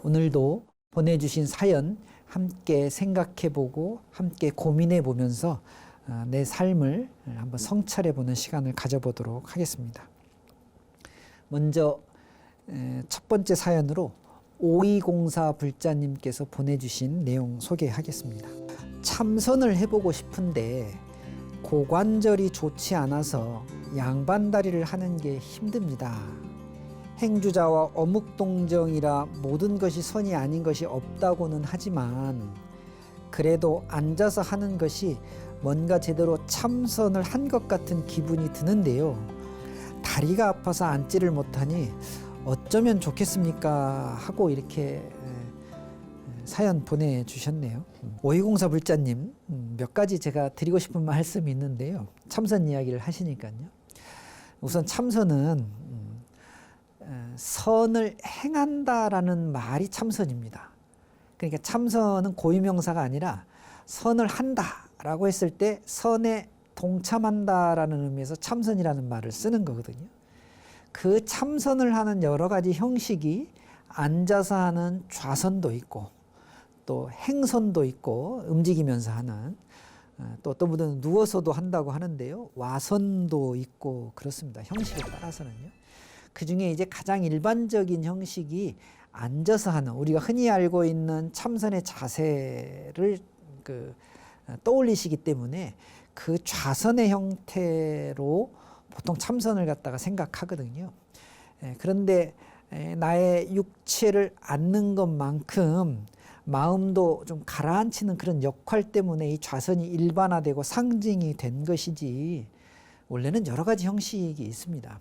오늘도 보내주신 사연 함께 생각해보고 함께 고민해보면서 내 삶을 한번 성찰해보는 시간을 가져보도록 하겠습니다. 먼저 첫 번째 사연으로 5204 불자님께서 보내주신 내용 소개하겠습니다. 참선을 해보고 싶은데 고관절이 좋지 않아서 양반다리를 하는 게 힘듭니다. 행주자와 어묵동정이라 모든 것이 선이 아닌 것이 없다고는 하지만 그래도 앉아서 하는 것이 뭔가 제대로 참선을 한 것 같은 기분이 드는데요. 다리가 아파서 앉지를 못하니 어쩌면 좋겠습니까? 하고 이렇게 사연 보내주셨네요. 5204 불자님, 몇 가지 제가 드리고 싶은 말씀이 있는데요. 참선 이야기를 하시니까요. 우선 참선은 선을 행한다라는 말이 참선입니다. 그러니까 참선은 고유명사가 아니라 선을 한다라고 했을 때 선에 동참한다라는 의미에서 참선이라는 말을 쓰는 거거든요. 그 참선을 하는 여러 가지 형식이 앉아서 하는 좌선도 있고 또 행선도 있고 움직이면서 하는 또 어떤 분들은 누워서도 한다고 하는데요. 와선도 있고 그렇습니다. 형식에 따라서는요. 그 중에 이제 가장 일반적인 형식이 앉아서 하는 우리가 흔히 알고 있는 참선의 자세를 떠올리시기 때문에 그 좌선의 형태로 보통 참선을 갖다가 생각하거든요. 그런데 나의 육체를 앉는 것만큼 마음도 좀 가라앉히는 그런 역할 때문에 이 좌선이 일반화되고 상징이 된 것이지 원래는 여러 가지 형식이 있습니다.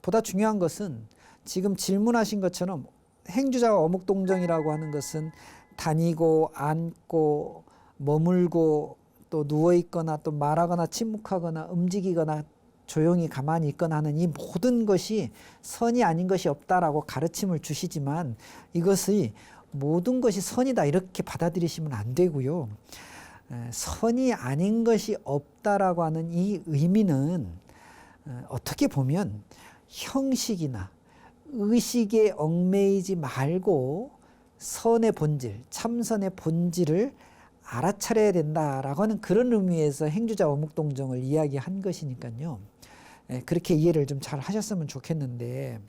보다 중요한 것은 지금 질문하신 것처럼 행주자와 어묵동정이라고 하는 것은 다니고 앉고 머물고 또 누워있거나 또 말하거나 침묵하거나 움직이거나 조용히 가만히 있거나 하는 이 모든 것이 선이 아닌 것이 없다라고 가르침을 주시지만 이것이 모든 것이 선이다 이렇게 받아들이시면 안 되고요. 선이 아닌 것이 없다라고 하는 이 의미는 어떻게 보면 형식이나 의식에 얽매이지 말고 선의 본질, 참선의 본질을 알아차려야 된다라고 하는 그런 의미에서 행주자 어묵동정을 이야기한 것이니까요. 그렇게 이해를 좀 잘 하셨으면 좋겠는데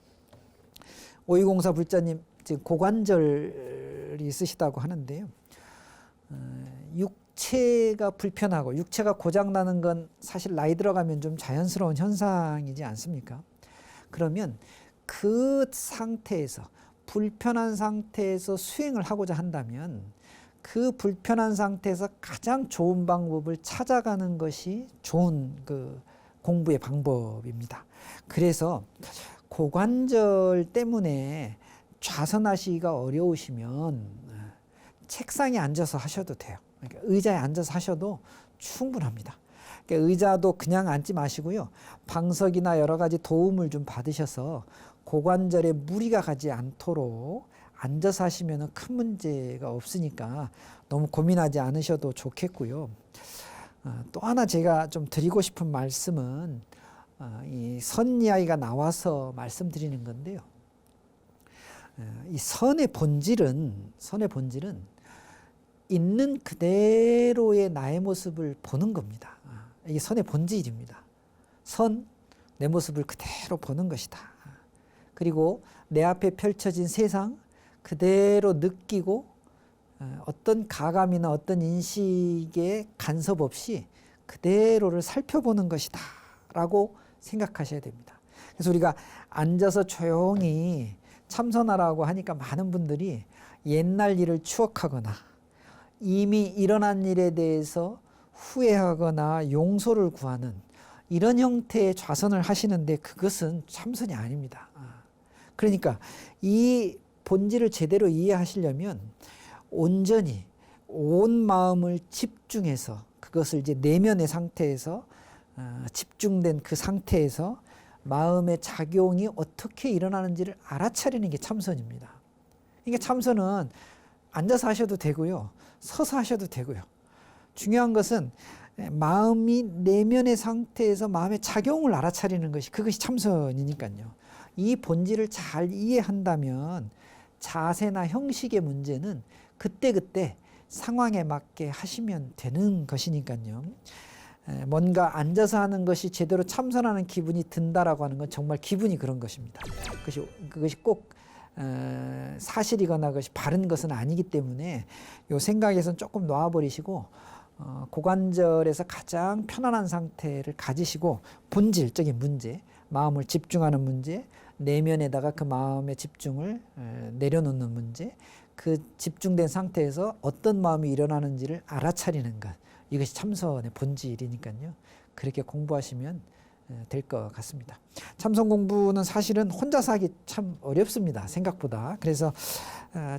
5204 불자님 지금 고관절이 있으시다고 하는데요. 육체가 불편하고 육체가 고장나는 건 사실 나이 들어가면 좀 자연스러운 현상이지 않습니까? 그러면 그 상태에서 불편한 상태에서 수행을 하고자 한다면 그 불편한 상태에서 가장 좋은 방법을 찾아가는 것이 좋은 공부의 방법입니다. 그래서 고관절 때문에 좌선하시기가 어려우시면 책상에 앉아서 하셔도 돼요. 그러니까 의자에 앉아서 하셔도 충분합니다. 그러니까 의자도 그냥 앉지 마시고요. 방석이나 여러 가지 도움을 좀 받으셔서 고관절에 무리가 가지 않도록 앉아서 하시면 큰 문제가 없으니까 너무 고민하지 않으셔도 좋겠고요. 또 하나 제가 좀 드리고 싶은 말씀은 이 선 이야기가 나와서 말씀드리는 건데요. 이 선의 본질은 있는 그대로의 나의 모습을 보는 겁니다. 이게 선의 본질입니다. 내 모습을 그대로 보는 것이다. 그리고 내 앞에 펼쳐진 세상 그대로 느끼고 어떤 가감이나 어떤 인식에 간섭 없이 그대로를 살펴보는 것이다 라고 생각하셔야 됩니다. 그래서 우리가 앉아서 조용히 참선하라고 하니까 많은 분들이 옛날 일을 추억하거나 이미 일어난 일에 대해서 후회하거나 용서를 구하는 이런 형태의 좌선을 하시는데 그것은 참선이 아닙니다. 그러니까 이 본질을 제대로 이해하시려면 온전히 온 마음을 집중해서 그것을 이제 내면의 상태에서 집중된 그 상태에서 마음의 작용이 어떻게 일어나는지를 알아차리는 게 참선입니다. 그러니까 참선은 앉아서 하셔도 되고요. 서서 하셔도 되고요. 중요한 것은 마음이 내면의 상태에서 마음의 작용을 알아차리는 것이 그것이 참선이니까요. 이 본질을 잘 이해한다면 자세나 형식의 문제는 그때그때 상황에 맞게 하시면 되는 것이니까요. 뭔가 앉아서 하는 것이 제대로 참선하는 기분이 든다라고 하는 건 정말 기분이 그런 것입니다. 그것이 꼭 사실이거나 그것이 바른 것은 아니기 때문에 이 생각에선 조금 놓아버리시고 고관절에서 가장 편안한 상태를 가지시고 본질적인 문제, 마음을 집중하는 문제, 내면에다가 그 마음의 집중을 내려놓는 문제, 그 집중된 상태에서 어떤 마음이 일어나는지를 알아차리는 것, 이것이 참선의 본질이니까요. 그렇게 공부하시면 될 것 같습니다. 참선 공부는 사실은 혼자서 하기 참 어렵습니다. 생각보다. 그래서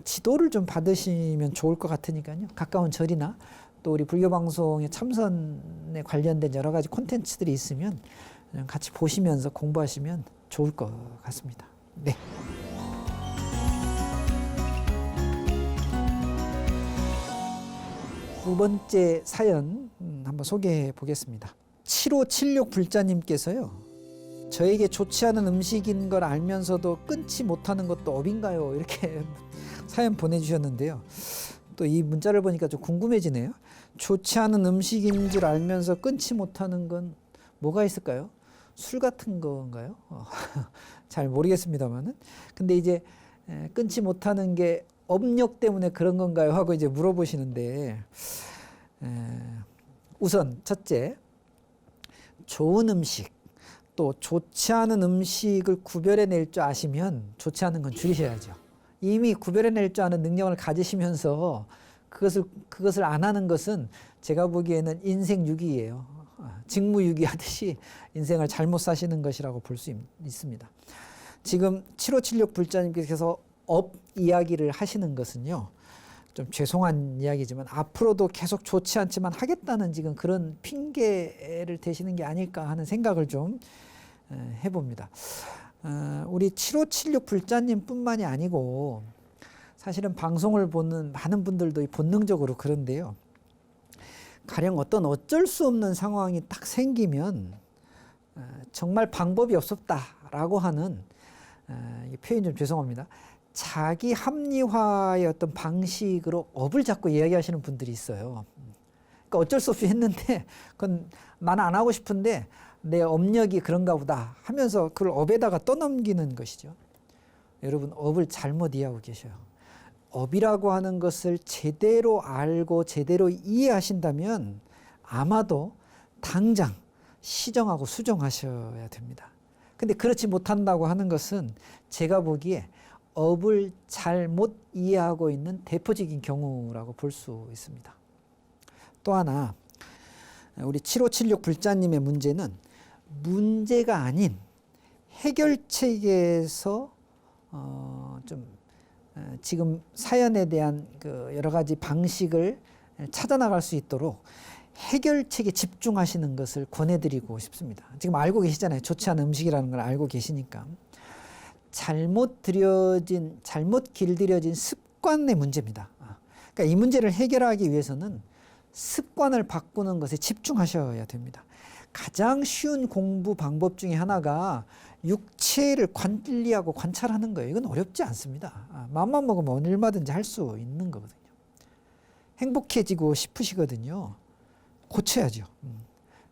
지도를 좀 받으시면 좋을 것 같으니까요. 가까운 절이나 또 우리 불교방송의 참선에 관련된 여러 가지 콘텐츠들이 있으면 같이 보시면서 공부하시면 좋을 것 같습니다. 네. 두 번째 사연 한번 소개해 보겠습니다. 7576 불자님께서요. 저에게 좋지 않은 음식인 걸 알면서도 끊지 못하는 것도 업인가요? 이렇게 사연 보내주셨는데요. 또 이 문자를 보니까 좀 궁금해지네요. 좋지 않은 음식인 줄 알면서 끊지 못하는 건 뭐가 있을까요? 술 같은 건가요? 잘 모르겠습니다만은. 근데 이제 끊지 못하는 게 업력 때문에 그런 건가요? 하고 이제 물어보시는데, 우선 첫째, 좋은 음식 또 좋지 않은 음식을 구별해낼 줄 아시면 좋지 않은 건 줄이셔야죠. 이미 구별해낼 줄 아는 능력을 가지시면서 그것을 안 하는 것은 제가 보기에는 인생 유기예요. 직무유기 하듯이 인생을 잘못 사시는 것이라고 볼 수 있습니다. 지금 7576 불자님께서 업 이야기를 하시는 것은요, 좀 죄송한 이야기지만 앞으로도 계속 좋지 않지만 하겠다는 지금 그런 핑계를 대시는 게 아닐까 하는 생각을 좀 해봅니다. 우리 7576 불자님 뿐만이 아니고 사실은 방송을 보는 많은 분들도 본능적으로 그런데요. 가령 어쩔 수 없는 상황이 딱 생기면 정말 방법이 없었다라고 하는, 표현 좀 죄송합니다. 자기 합리화의 어떤 방식으로 업을 잡고 이야기하시는 분들이 있어요. 그러니까 어쩔 수 없이 했는데 그건 나는 안 하고 싶은데 내 업력이 그런가 보다 하면서 그걸 업에다가 떠넘기는 것이죠. 여러분, 업을 잘못 이해하고 계셔요. 업이라고 하는 것을 제대로 알고 제대로 이해하신다면 아마도 당장 시정하고 수정하셔야 됩니다. 근데 그렇지 못한다고 하는 것은 제가 보기에 업을 잘못 이해하고 있는 대표적인 경우라고 볼 수 있습니다. 또 하나, 우리 7576 불자님의 문제는 문제가 아닌 해결책에서 지금 사연에 대한 그 여러 가지 방식을 찾아나갈 수 있도록 해결책에 집중하시는 것을 권해드리고 싶습니다. 지금 알고 계시잖아요. 좋지 않은 음식이라는 걸 알고 계시니까. 잘못 길들여진 습관의 문제입니다. 그러니까 이 문제를 해결하기 위해서는 습관을 바꾸는 것에 집중하셔야 됩니다. 가장 쉬운 공부 방법 중에 하나가 육체를 관리하고 관찰하는 거예요. 이건 어렵지 않습니다. 마음만 먹으면 얼마든지 할 수 있는 거거든요. 행복해지고 싶으시거든요. 고쳐야죠.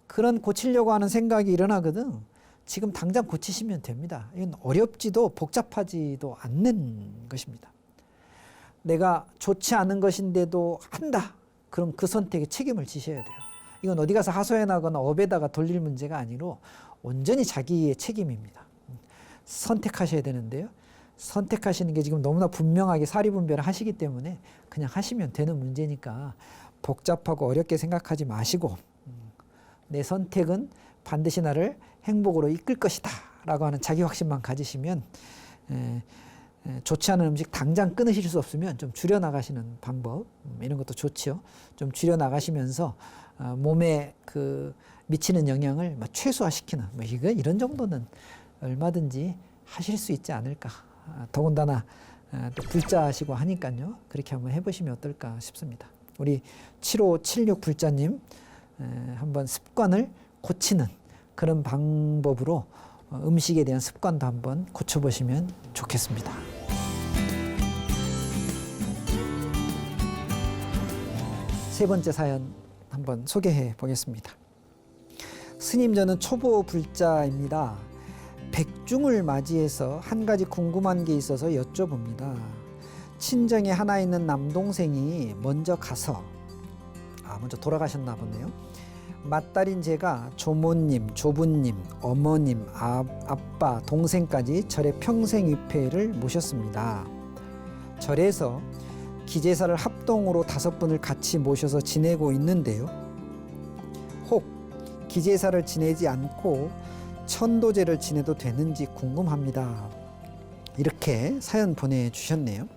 그런 고치려고 하는 생각이 일어나거든. 지금 당장 고치시면 됩니다. 이건 어렵지도 복잡하지도 않는 것입니다. 내가 좋지 않은 것인데도 한다. 그럼 그 선택에 책임을 지셔야 돼요. 이건 어디 가서 하소연하거나 업에다가 돌릴 문제가 아니로 온전히 자기의 책임입니다. 선택하셔야 되는데요. 선택하시는 게 지금 너무나 분명하게 사리분별을 하시기 때문에 그냥 하시면 되는 문제니까 복잡하고 어렵게 생각하지 마시고, 내 선택은 반드시 나를 행복으로 이끌 것이다 라고 하는 자기 확신만 가지시면, 좋지 않은 음식 당장 끊으실 수 없으면 좀 줄여나가시는 방법, 이런 것도 좋죠. 좀 줄여나가시면서 몸에 그 미치는 영향을 최소화시키는, 이런 정도는 얼마든지 하실 수 있지 않을까. 더군다나 또 불자시고 하니까요. 그렇게 한번 해보시면 어떨까 싶습니다. 우리 7576 불자님, 한번 습관을 고치는 그런 방법으로 음식에 대한 습관도 한번 고쳐보시면 좋겠습니다. 세 번째 사연 한번 소개해 보겠습니다. 스님, 저는 초보 불자입니다. 백중을 맞이해서 한 가지 궁금한 게 있어서 여쭤봅니다. 친정에 하나 있는 남동생이 먼저 가서 먼저 돌아가셨나 보네요. 맏딸인 제가 조모님, 조부님, 어머님, 아빠, 동생까지 절에 평생위패를 모셨습니다. 절에서 기제사를 합동으로 5분을 같이 모셔서 지내고 있는데요. 혹 기제사를 지내지 않고 천도제를 지내도 되는지 궁금합니다. 이렇게 사연 보내주셨네요.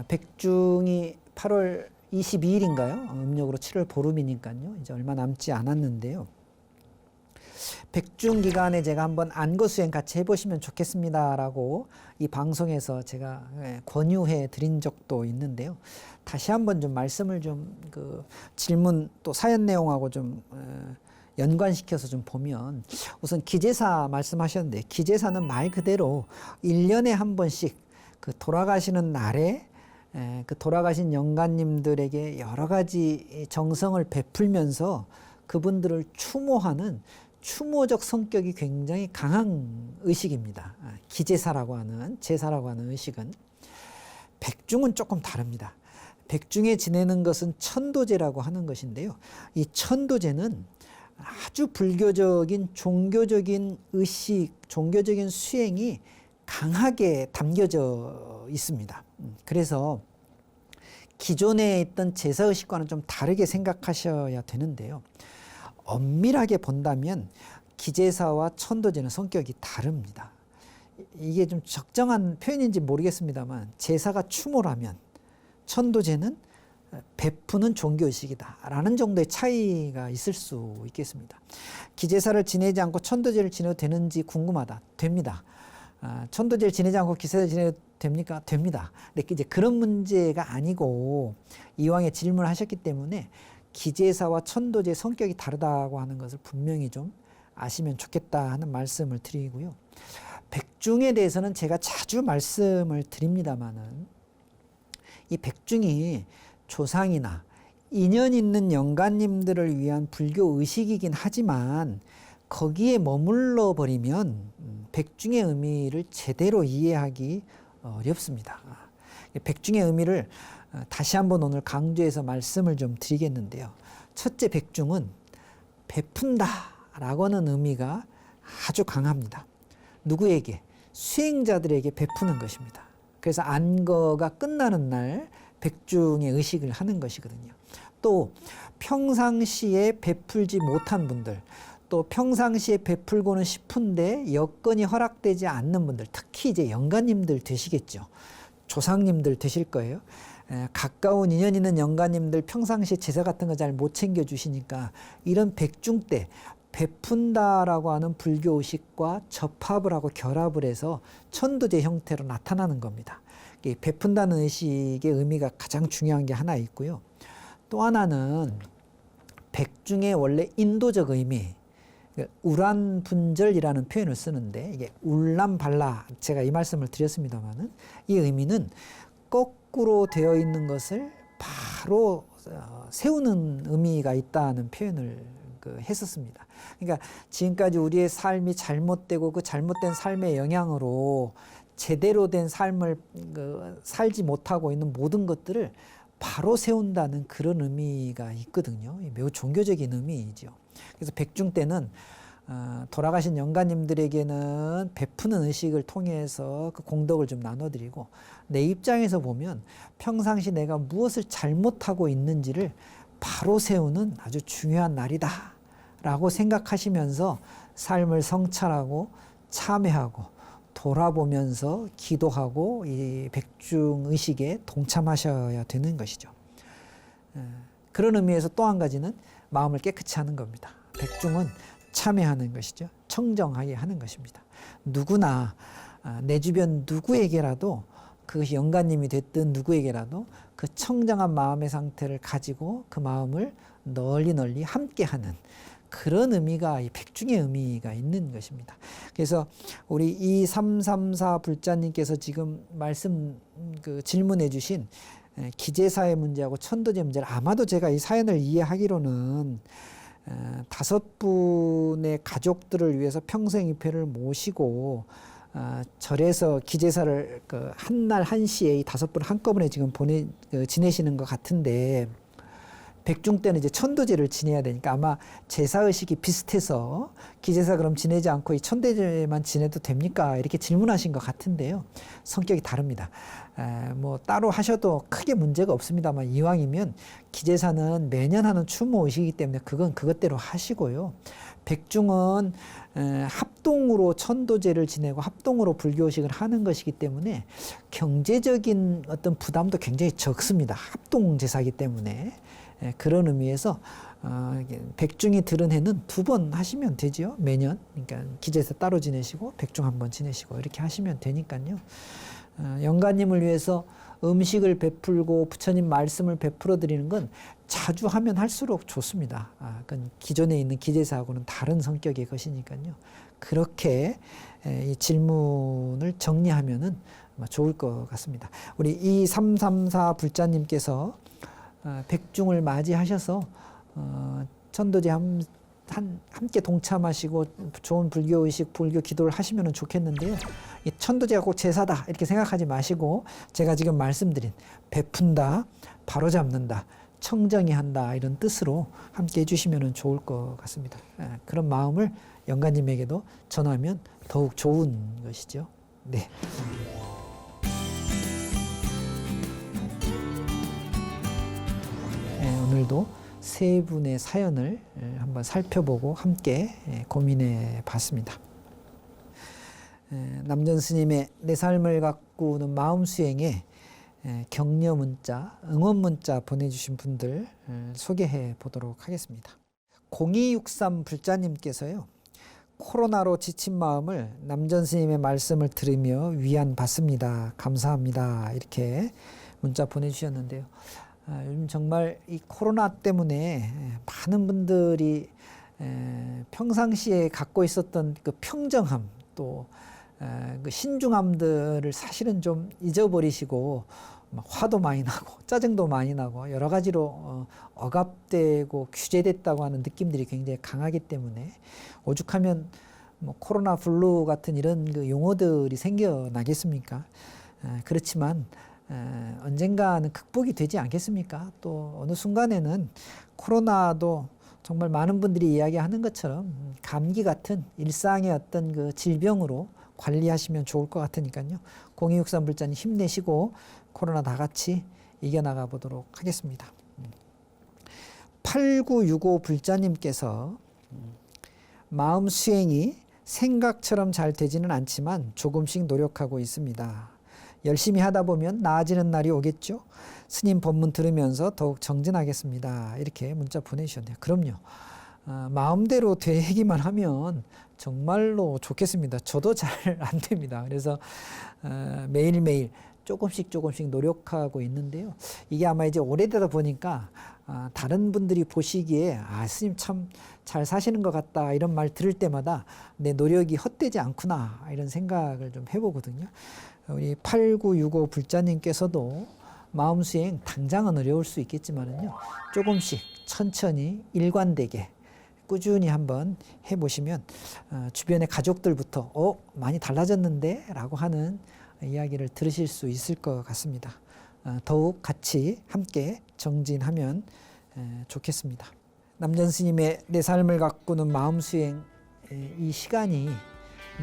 백중이 8월 22일인가요? 음력으로 7월 보름이니까요. 이제 얼마 남지 않았는데요. 백중 기간에 제가 한번 안거수행 같이 해보시면 좋겠습니다라고 이 방송에서 제가 권유해 드린 적도 있는데요. 다시 한번 좀 말씀을 좀 질문 또 사연 내용하고 좀 연관시켜서 좀 보면, 우선 기제사 말씀하셨는데, 기제사는 말 그대로 1년에 한 번씩 그 돌아가시는 날에 그 돌아가신 영가님들에게 여러 가지 정성을 베풀면서 그분들을 추모하는 추모적 성격이 굉장히 강한 의식입니다. 기제사라고 하는, 제사라고 하는 의식은. 백중은 조금 다릅니다. 백중에 지내는 것은 천도제라고 하는 것인데요. 이 천도제는 아주 불교적인 종교적인 의식, 종교적인 수행이 강하게 담겨져 있습니다. 그래서 기존에 있던 제사의식과는 좀 다르게 생각하셔야 되는데요. 엄밀하게 본다면 기제사와 천도제는 성격이 다릅니다. 이게 좀 적정한 표현인지 모르겠습니다만, 제사가 추모라면 천도제는 베푸는 종교의식이다 라는 정도의 차이가 있을 수 있겠습니다. 기제사를 지내지 않고 천도제를 지내도 되는지 궁금하다. 됩니다. 천도제를 지내지 않고 기제사를 지내도 됩니까? 됩니다. 근데 이제 그런 문제가 아니고, 이왕에 질문을 하셨기 때문에 기제사와 천도제의 성격이 다르다고 하는 것을 분명히 좀 아시면 좋겠다 하는 말씀을 드리고요. 백중에 대해서는 제가 자주 말씀을 드립니다마는, 이 백중이 조상이나 인연 있는 영가님들을 위한 불교 의식이긴 하지만, 거기에 머물러 버리면 백중의 의미를 제대로 이해하기 어렵습니다. 백중의 의미를 다시 한번 오늘 강조해서 말씀을 좀 드리겠는데요. 첫째, 백중은 베푼다 라고 하는 의미가 아주 강합니다. 누구에게? 수행자들에게 베푸는 것입니다. 그래서 안거가 끝나는 날 백중의 의식을 하는 것이거든요. 또 평상시에 베풀지 못한 분들, 또 평상시에 베풀고는 싶은데 여건이 허락되지 않는 분들, 특히 이제 영가님들 되시겠죠. 조상님들 되실 거예요. 가까운 인연 있는 영가님들 평상시에 제사 같은 거 잘 못 챙겨주시니까, 이런 백중 때 베푼다라고 하는 불교 의식과 접합을 하고 결합을 해서 천도제 형태로 나타나는 겁니다. 베푼다는 의식의 의미가 가장 중요한 게 하나 있고요. 또 하나는 백중의 원래 인도적 의미, 우란분절이라는 표현을 쓰는데, 이게 울람발라, 제가 이 말씀을 드렸습니다마는, 이 의미는 거꾸로 되어 있는 것을 바로 세우는 의미가 있다는 표현을 했었습니다. 그러니까 지금까지 우리의 삶이 잘못되고 그 잘못된 삶의 영향으로 제대로 된 삶을 살지 못하고 있는 모든 것들을 바로 세운다는 그런 의미가 있거든요. 매우 종교적인 의미이죠. 그래서 백중 때는 돌아가신 영가님들에게는 베푸는 의식을 통해서 그 공덕을 좀 나눠드리고, 내 입장에서 보면 평상시 내가 무엇을 잘못하고 있는지를 바로 세우는 아주 중요한 날이다 라고 생각하시면서 삶을 성찰하고 참회하고 돌아보면서 기도하고 이 백중 의식에 동참하셔야 되는 것이죠. 그런 의미에서 또 한 가지는 마음을 깨끗이 하는 겁니다. 백중은 참회하는 것이죠. 청정하게 하는 것입니다. 누구나 내 주변 누구에게라도, 그것이 영가님이 됐든 누구에게라도 그 청정한 마음의 상태를 가지고 그 마음을 널리 함께하는 그런 의미가, 이 백중의 의미가 있는 것입니다. 그래서 우리 2334 불자님께서 지금 질문해 주신 기재사의 문제하고 천도제 문제를 아마도 제가 이 사연을 이해하기로는 5분의 가족들을 위해서 평생입회를 모시고 절에서 기재사를 그 한날 한시에 이 5분 한꺼번에 지금 지내시는 것 같은데, 백중 때는 이제 천도제를 지내야 되니까 아마 제사의식이 비슷해서 기제사 그럼 지내지 않고 이 천도제만 지내도 됩니까? 이렇게 질문하신 것 같은데요. 성격이 다릅니다. 뭐 따로 하셔도 크게 문제가 없습니다만, 이왕이면 기제사는 매년 하는 추모의식이기 때문에 그건 그것대로 하시고요. 백중은 합동으로 천도제를 지내고 합동으로 불교의식을 하는 것이기 때문에 경제적인 어떤 부담도 굉장히 적습니다. 합동제사이기 때문에. 그런 의미에서 백중이 들은 해는 2번 하시면 되죠. 매년. 그러니까 기제사 따로 지내시고 백중 1번 지내시고 이렇게 하시면 되니까요. 영가님을 위해서 음식을 베풀고 부처님 말씀을 베풀어 드리는 건 자주 하면 할수록 좋습니다. 그건 기존에 있는 기제사하고는 다른 성격의 것이니까요. 그렇게 이 질문을 정리하면은 좋을 것 같습니다. 우리 2334 불자님께서 백중을 맞이하셔서 천도제 함께 동참하시고 좋은 불교의식, 불교 기도를 하시면 좋겠는데요. 이 천도제가 꼭 제사다 이렇게 생각하지 마시고, 제가 지금 말씀드린 베푼다, 바로잡는다, 청정히 한다 이런 뜻으로 함께 해주시면 좋을 것 같습니다. 그런 마음을 영가님에게도 전하면 더욱 좋은 것이죠. 네. 오늘도 3분의 사연을 한번 살펴보고 함께 고민해 봤습니다. 남전 스님의 내 삶을 가꾸는 마음 수행에 격려 문자, 응원 문자 보내주신 분들 소개해 보도록 하겠습니다. 0263 불자님께서요, 코로나로 지친 마음을 남전 스님의 말씀을 들으며 위안 받습니다. 감사합니다. 이렇게 문자 보내주셨는데요. 요즘 정말 이 코로나 때문에 많은 분들이 평상시에 갖고 있었던 그 평정함, 또 그 신중함들을 사실은 좀 잊어버리시고 화도 많이 나고 짜증도 많이 나고 여러 가지로 억압되고 규제됐다고 하는 느낌들이 굉장히 강하기 때문에 오죽하면 뭐 코로나 블루 같은 이런 그 용어들이 생겨나겠습니까? 그렇지만 언젠가는 극복이 되지 않겠습니까? 또 어느 순간에는 코로나도 정말 많은 분들이 이야기하는 것처럼 감기 같은 일상의 어떤 그 질병으로 관리하시면 좋을 것 같으니까요. 0263 불자님 힘내시고 코로나 다 같이 이겨나가 보도록 하겠습니다. 8965 불자님께서 마음 수행이 생각처럼 잘 되지는 않지만 조금씩 노력하고 있습니다. 열심히 하다 보면 나아지는 날이 오겠죠. 스님 법문 들으면서 더욱 정진하겠습니다. 이렇게 문자 보내주셨네요. 그럼요. 마음대로 되기만 하면 정말로 좋겠습니다. 저도 잘 안 됩니다. 그래서 매일매일 조금씩 노력하고 있는데요. 이게 아마 이제 오래되다 보니까 다른 분들이 보시기에 스님 참 잘 사시는 것 같다 이런 말 들을 때마다 내 노력이 헛되지 않구나 이런 생각을 좀 해보거든요. 우리 8965 불자님께서도 마음 수행 당장은 어려울 수 있겠지만은요, 조금씩 천천히 일관되게 꾸준히 한번 해보시면 주변의 가족들부터 많이 달라졌는데 라고 하는 이야기를 들으실 수 있을 것 같습니다. 더욱 같이 함께 정진하면 좋겠습니다. 남전 스님의 내 삶을 가꾸는 마음 수행, 이 시간이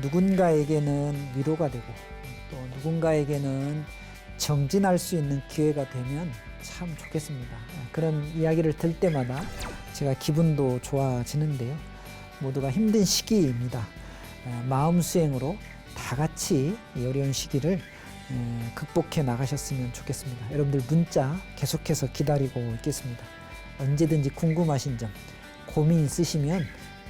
누군가에게는 위로가 되고 또 누군가에게는 정진할 수 있는 기회가 되면 참 좋겠습니다. 그런 이야기를 들 때마다 제가 기분도 좋아지는데요. 모두가 힘든 시기입니다. 마음 수행으로 다 같이 이 어려운 시기를 극복해 나가셨으면 좋겠습니다. 여러분들 문자 계속해서 기다리고 있겠습니다. 언제든지 궁금하신 점, 고민 있으시면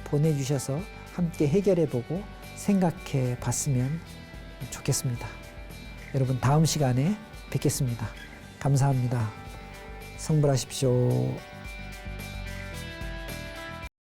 보내주셔서 함께 해결해보고 생각해 봤으면 좋겠습니다. 여러분 다음 시간에 뵙겠습니다. 감사합니다. 성불하십시오.